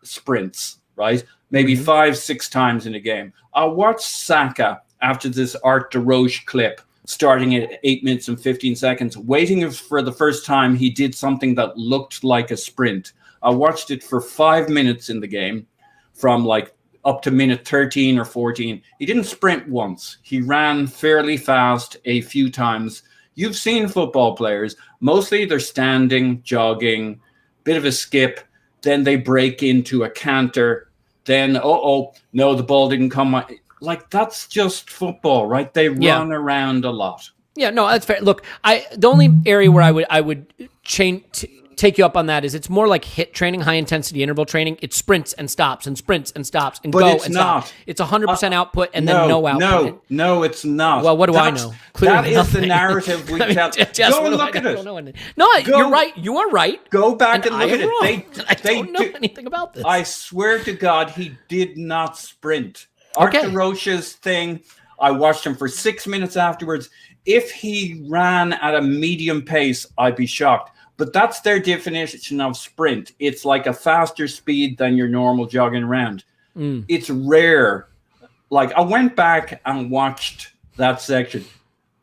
sprints, right? Maybe 5-6 times in a game. I'll watch Saka after this Art de Roche clip, starting at 8 minutes and 15 seconds, waiting for the first time he did something that looked like a sprint. I watched it for 5 minutes in the game, from like up to minute 13 or 14. He didn't sprint once. He ran fairly fast a few times. You've seen football players, mostly they're standing, jogging, bit of a skip, then they break into a canter, then, no, the ball didn't come. Like, that's just football, right? They run around a lot. Yeah, no, that's fair. Look, the only area where I would take you up on that is it's more like HIIT training, high intensity interval training. It sprints and stops and sprints and stops and but go it's and not. stop. It's 100% output and then no output. No, it's not. Well, what do I know? Clearly that is the narrative we tell. Go and look at it. No, you're right. You are right. Go back and look at it. I don't know anything about this. I swear to God, he did not sprint. Art de Roche's thing, I watched him for 6 minutes afterwards. If he ran at a medium pace, I'd be shocked. But that's their definition of sprint. It's like a faster speed than your normal jogging around. It's rare. Like, I went back and watched that section.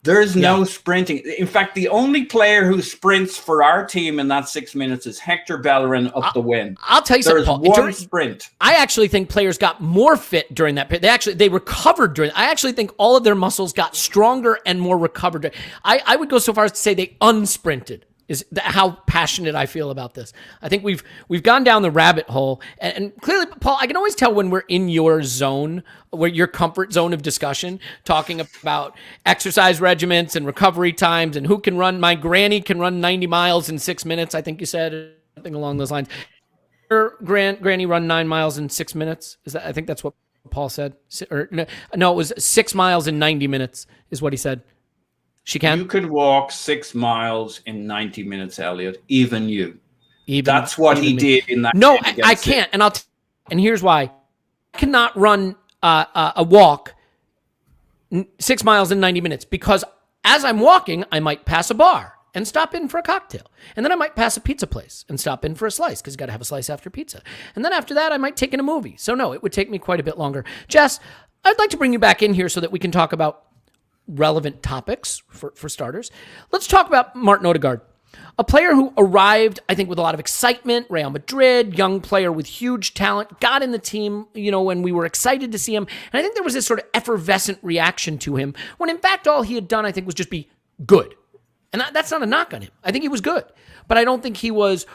There's no sprinting. In fact, the only player who sprints for our team in that 6 minutes is Hector Bellerin up the win. I'll tell you something, Paul. One sprint. I actually think players got more fit during that period. They recovered during. I actually think all of their muscles got stronger and more recovered. I would go so far as to say they unsprinted. Is how passionate I feel about this. I think we've gone down the rabbit hole, and clearly, Paul, I can always tell when we're in your zone, where your comfort zone of discussion, talking about exercise regimens and recovery times, and who can run. My granny can run 90 miles in 6 minutes. I think you said something along those lines. Your granny run 9 miles in 6 minutes. Is that? I think that's what Paul said. Or no, it was 6 miles in 90 minutes. Is what he said. She can. You could walk 6 miles in 90 minutes, Elliot. Even you. That's what he did in that. No, I can't, and here's why. I cannot run a walk 6 miles in 90 minutes because as I'm walking, I might pass a bar and stop in for a cocktail, and then I might pass a pizza place and stop in for a slice because you got to have a slice after pizza, and then after that, I might take in a movie. So no, it would take me quite a bit longer. Jess, I'd like to bring you back in here so that we can talk about relevant topics for starters. Let's talk about Martin Ødegaard, a player who arrived, I think, with a lot of excitement. Real Madrid, young player with huge talent, got in the team, when we were excited to see him. And I think there was this sort of effervescent reaction to him when, in fact, all he had done, I think, was just be good. And that's not a knock on him. I think he was good. But I don't think he was,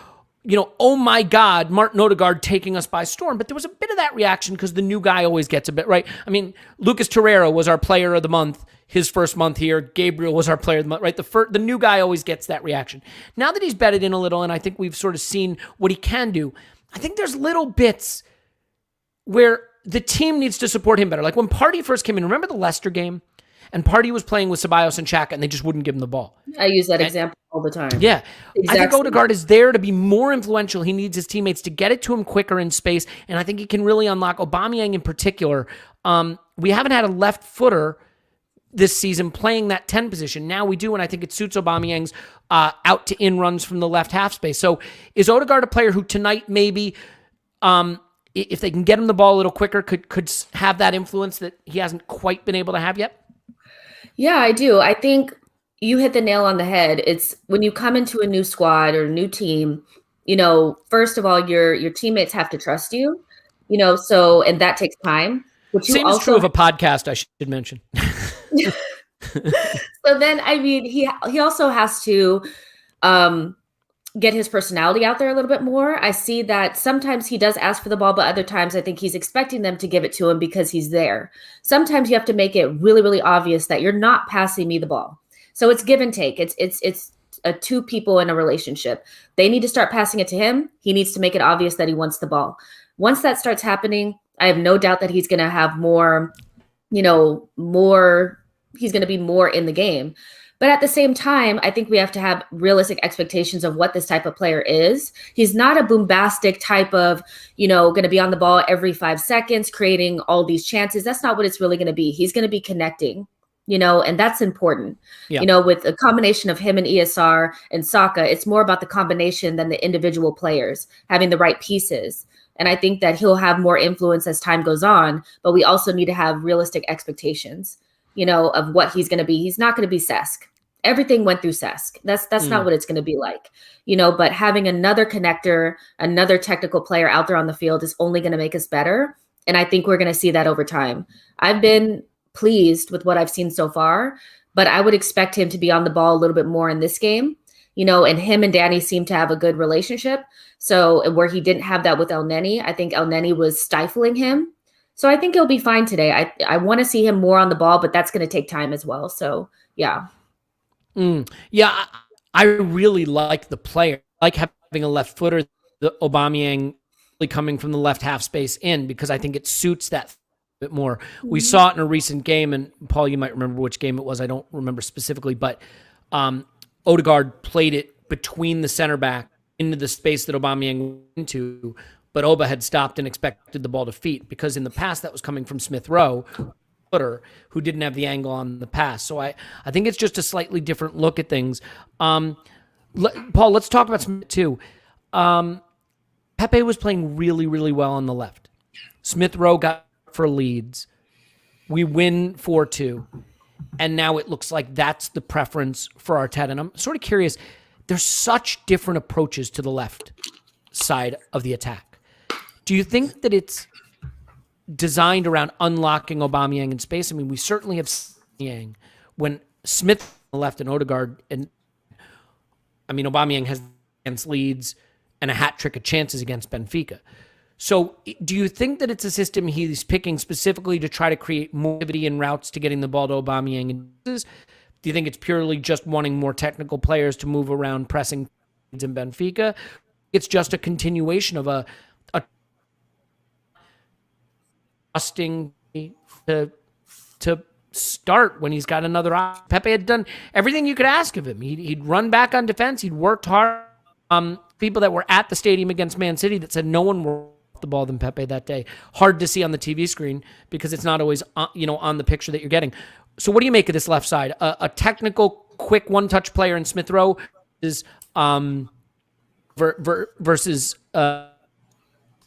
oh my God, Martin Ødegaard taking us by storm. But there was a bit of that reaction because the new guy always gets a bit, right? I mean, Lucas Torreira was our player of the month his first month here. Gabriel was our player of the month, right? The new guy always gets that reaction. Now that he's bedded in a little, and I think we've sort of seen what he can do, I think there's little bits where the team needs to support him better. Like when Partey first came in, remember the Leicester game? And Partey was playing with Ceballos and Xhaka, and they just wouldn't give him the ball. I use that example all the time. Yeah. Exactly. I think Ødegaard is there to be more influential. He needs his teammates to get it to him quicker in space, and I think he can really unlock Aubameyang in particular. We haven't had a left footer this season playing that 10 position. Now we do, and I think it suits Aubameyang's out to in runs from the left half space. So is Ødegaard a player who tonight maybe, if they can get him the ball a little quicker, could have that influence that he hasn't quite been able to have yet? Yeah, I do. I think you hit the nail on the head. It's when you come into a new squad or a new team, first of all, your teammates have to trust you, and that takes time. But you Same is also true of a podcast, I should mention. So then, I mean, he also has to get his personality out there a little bit more. I see that sometimes he does ask for the ball, but other times I think he's expecting them to give it to him because he's there. Sometimes you have to make it really, really obvious that you're not passing me the ball. So it's give and take. It's two people in a relationship. They need to start passing it to him. He needs to make it obvious that he wants the ball. Once that starts happening, I have no doubt that he's going to have more, he's going to be more in the game. But at the same time, I think we have to have realistic expectations of what this type of player is. He's not a bombastic type of, going to be on the ball every 5 seconds, creating all these chances. That's not what it's really going to be. He's going to be connecting, and that's important. Yeah. With a combination of him and ESR and Saka, it's more about the combination than the individual players having the right pieces. And I think that he'll have more influence as time goes on, but we also need to have realistic expectations, of what he's going to be. He's not going to be Cesc. Everything went through Cesc. That's not what it's going to be like, but having another connector, another technical player out there on the field is only going to make us better. And I think we're going to see that over time. I've been pleased with what I've seen so far, but I would expect him to be on the ball a little bit more in this game, and him and Danny seem to have a good relationship. So where he didn't have that with El Neni, I think El Neni was stifling him. So I think he'll be fine today. I want to see him more on the ball, but that's going to take time as well. So, yeah. Yeah, I really like the player. I like having a left footer, the Aubameyang coming from the left half space in, because I think it suits that a bit more. We saw it in a recent game, and Paul, you might remember which game it was. I don't remember specifically, but Ødegaard played it between the center back into the space that Aubameyang went into, but Oba had stopped and expected the ball to feet, because in the past that was coming from Smith Rowe, footer, who didn't have the angle on the pass. So I think it's just a slightly different look at things. Paul, let's talk about Smith too. Pepe was playing really, really well on the left. Smith Rowe got for Leeds. We win 4-2. And now it looks like that's the preference for Arteta. And I'm sort of curious, there's such different approaches to the left side of the attack. Do you think that it's designed around unlocking Aubameyang in space? I mean, we certainly have Yang when Smith on the left and Ødegaard, and I mean, Aubameyang has against Leeds and a hat trick of chances against Benfica. So do you think that it's a system he's picking specifically to try to create more activity and routes to getting the ball to Aubameyang? Do you think it's purely just wanting more technical players to move around pressing in Benfica? It's just a continuation of a trusting to start when he's got another option. Pepe had done everything you could ask of him. He'd run back on defense. He'd worked hard. People that were at the stadium against Man City that said no one worked the ball than Pepe that day. Hard to see on the TV screen because it's not always on the picture that you're getting. So what do you make of this left side? A technical, quick one-touch player in Smith Rowe is versus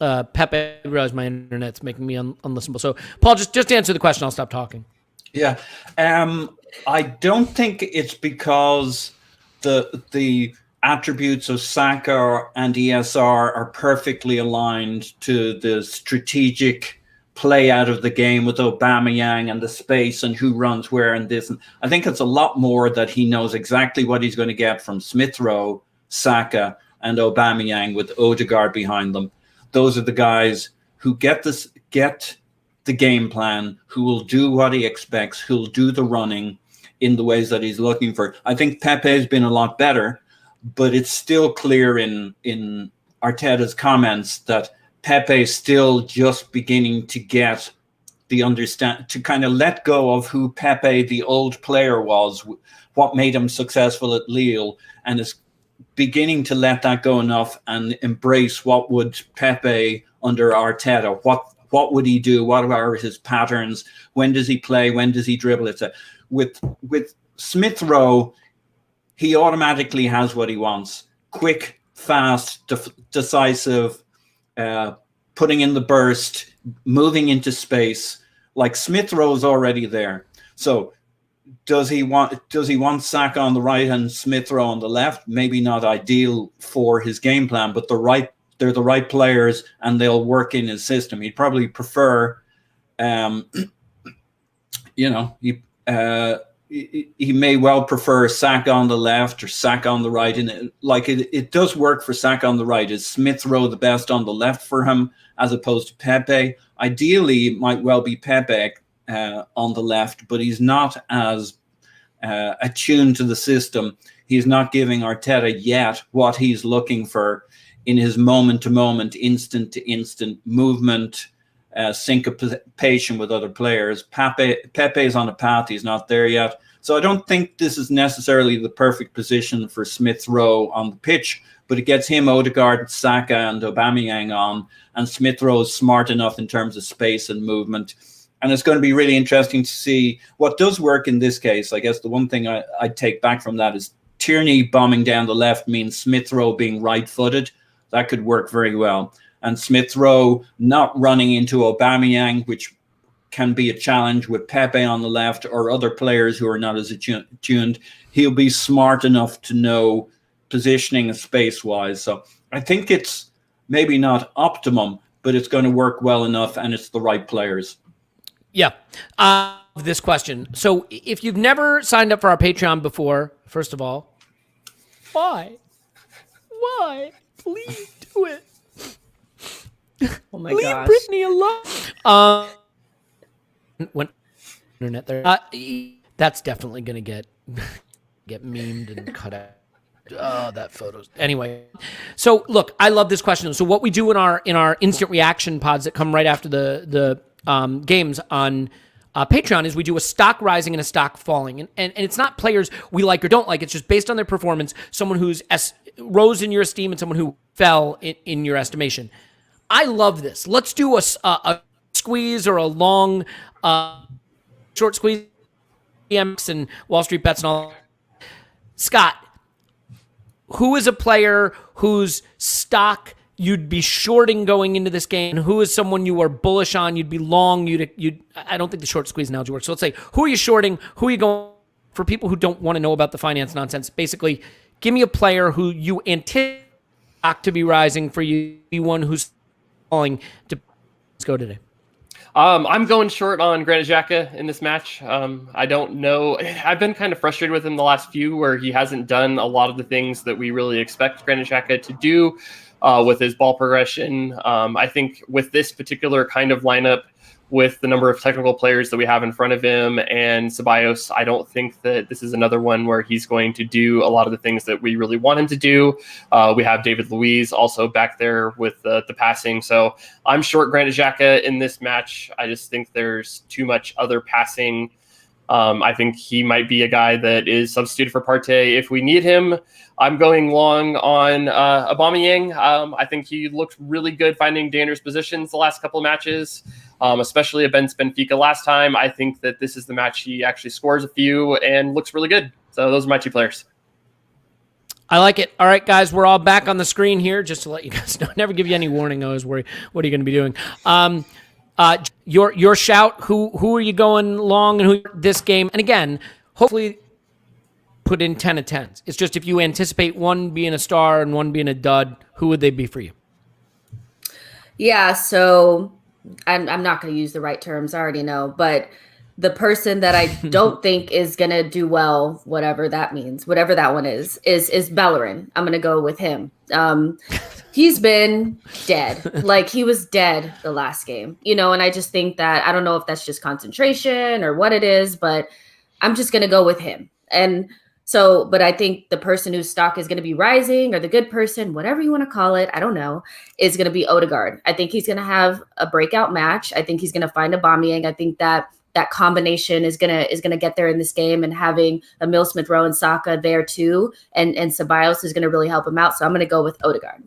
Pepe. I realize my internet's making me unlistenable. So, Paul, just answer the question. I'll stop talking. Yeah. I don't think it's because the attributes of Saka and ESR are perfectly aligned to the strategic play out of the game with Aubameyang and the space and who runs where and this. And I think it's a lot more that he knows exactly what he's going to get from Smith Rowe, Saka, and Aubameyang with Ødegaard behind them. Those are the guys who get the game plan, who will do what he expects, who'll do the running in the ways that he's looking for. I think Pepe's been a lot better, but it's still clear in Arteta's comments that Pepe's still just beginning to get the understand, to kind of let go of who Pepe, the old player, was, what made him successful at Lille, and is beginning to let that go enough and embrace what would Pepe under Arteta, what would he do, what are his patterns, when does he play, when does he dribble, etc. With Smith Rowe, he automatically has what he wants: quick, fast, decisive, putting in the burst, moving into space. Like, Smith Rowe's already there. So does he want Saka on the right and Smith Rowe on the left? Maybe not ideal for his game plan, but they're the right players and they'll work in his system. He'd probably prefer You know, he may well prefer Saka on the left or Saka on the right. And it does work for Saka on the right. Is Smith Rowe the best on the left for him as opposed to Pepe? Ideally, it might well be Pepe on the left, but he's not as attuned to the system. He's not giving Arteta yet what he's looking for in his moment-to-moment, instant-to-instant movement, syncopation with other players. Pepe is on a path. He's not there yet. So I don't think this is necessarily the perfect position for Smith Rowe on the pitch, but it gets him, Ødegaard, Saka and Aubameyang on, and Smith Rowe is smart enough in terms of space and movement. And it's going to be really interesting to see what does work in this case. I guess the one thing I'd take back from that is Tierney bombing down the left means Smith Rowe being right-footed. That could work very well. And Smith Rowe not running into Aubameyang, which can be a challenge with Pepe on the left or other players who are not as attuned. He'll be smart enough to know positioning and space-wise. So I think it's maybe not optimum, but it's going to work well enough, and it's the right players. Yeah. This question. So if you've never signed up for our Patreon before, first of all, why? Why? Please do it. Oh my Leave gosh. Brittany alone. When internet there, that's definitely going to get memed and cut out. Oh, that photos. Anyway, so look, I love this question. So what we do in our instant reaction pods that come right after the games on Patreon is we do a stock rising and a stock falling, and it's not players we like or don't like. It's just based on their performance. Someone who's rose in your esteem and someone who fell in your estimation. I love this. Let's do a squeeze or a long, short squeeze, EMX and Wall Street Bets and all. Scott, who is a player whose stock you'd be shorting going into this game? And who is someone you are bullish on? You'd be long. I don't think the short squeeze analogy works. So let's say, who are you shorting? Who are you going for? People who don't want to know about the finance nonsense, basically, give me a player who you anticipate to be rising for you, be one who's falling. Let's go today. I'm going short on Granit Xhaka in this match. I don't know. I've been kind of frustrated with him the last few where he hasn't done a lot of the things that we really expect Granit Xhaka to do with his ball progression. I think with this particular kind of lineup, with the number of technical players that we have in front of him and Ceballos, I don't think that this is another one where he's going to do a lot of the things that we really want him to do. We have David Luiz also back there with the passing. So I'm short Granit Xhaka in this match. I just think there's too much other passing. I think he might be a guy that is substituted for Partey if we need him. I'm going long on Aubameyang. I think he looked really good finding dangerous positions the last couple of matches, especially against Benfica last time. I think that this is the match he actually scores a few and looks really good. So those are my two players. I like it. All right, guys, we're all back on the screen here just to let you guys know. Never give you any warning. I always worry, what are you going to be doing? Your shout, who are you going long and who this game? And again, hopefully put in 10 of 10s. It's just if you anticipate one being a star and one being a dud, who would they be for you? Yeah, so I'm not going to use the right terms. I already know, but the person that I don't think is going to do well, whatever that means, whatever that one is Bellerin. I'm going to go with him. He's been dead. Like, he was dead the last game, and I just think that, I don't know if that's just concentration or what it is, but I'm just going to go with him. And so, but I think the person whose stock is going to be rising, or the good person, whatever you want to call it, I don't know, is going to be Ødegaard. I think he's going to have a breakout match. I think he's going to find Aubameyang. I think that combination is gonna get there in this game, and having Emil Smith Rowe and Saka there too, and Ceballos is going to really help him out. So I'm going to go with Ødegaard.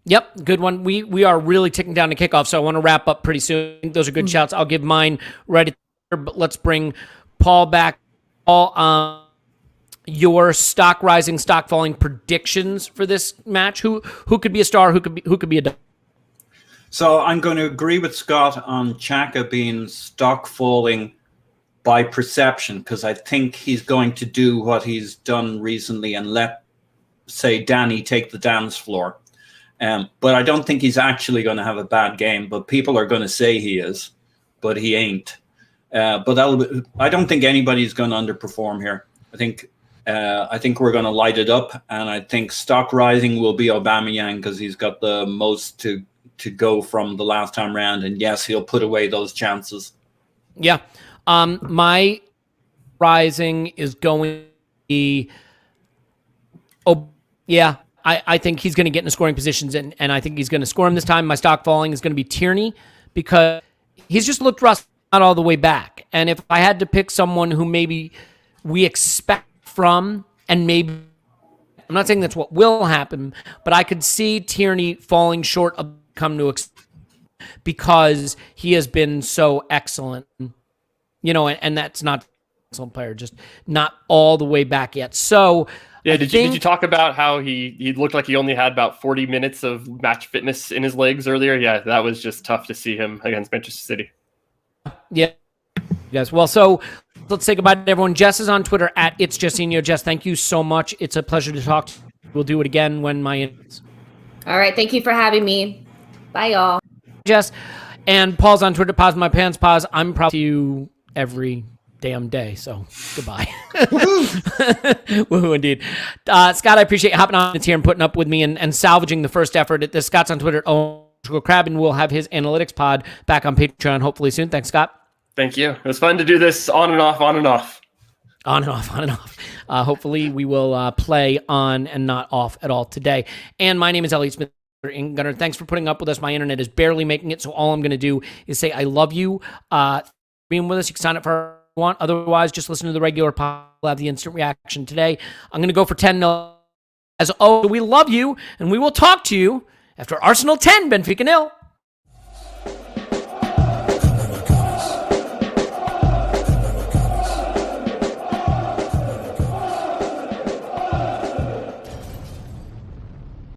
Yep, good one. We are really ticking down to kickoff, so I want to wrap up pretty soon. Those are good shouts. I'll give mine right at there, but let's bring Paul back. Paul, your stock rising, stock falling predictions for this match. Who could be a star? Who could be a dud? So I'm going to agree with Scott on Xhaka being stock falling by perception, because I think he's going to do what he's done recently and let, say, Danny take the dance floor. But I don't think he's actually going to have a bad game, but people are going to say he is. but he ain't. But I don't think anybody's going to underperform here. I think we're going to light it up, and I think stock rising will be Aubameyang because he's got the most to go from the last time round, and yes, he'll put away those chances. Yeah. My rising is going to be, I think he's going to get into scoring positions, and I think he's going to score him this time. My stock falling is going to be Tierney because he's just looked rough, not all the way back. And if I had to pick someone who maybe we expect from, and maybe, I'm not saying that's what will happen, but I could see Tierney falling short of come to because he has been so excellent, and that's not an excellent player, just not all the way back yet. So yeah, did you talk about how he looked like he only had about 40 minutes of match fitness in his legs earlier? Yeah, that was just tough to see him against Manchester City. Yeah. Yes. Well, so let's say goodbye to everyone. Jess is on Twitter at It's Jessinho. Jess, thank you so much. It's a pleasure to talk to you. We'll do it again when my All right. Thank you for having me. Bye, y'all. Jess. And Paul's on Twitter. Pause my pants. Pause. I'm probably you every damn day. So goodbye. Woohoo indeed. Scott, I appreciate you hopping on here and putting up with me and salvaging the first effort at this. Scott's on Twitter. Crab, and we'll have his analytics pod back on Patreon hopefully soon. Thanks, Scott. Thank you. It was fun to do this on and off. Hopefully we will play on and not off at all today. And my name is Elliot Smith. Gunner, thanks for putting up with us. My internet is barely making it, so all I'm going to do is say I love you. Being with us, you can sign up for what you want. Otherwise, just listen to the regular pod. We'll have the instant reaction today. I'm going to go for 10-0. As always, we love you, and we will talk to you after Arsenal 10, Benfica 0.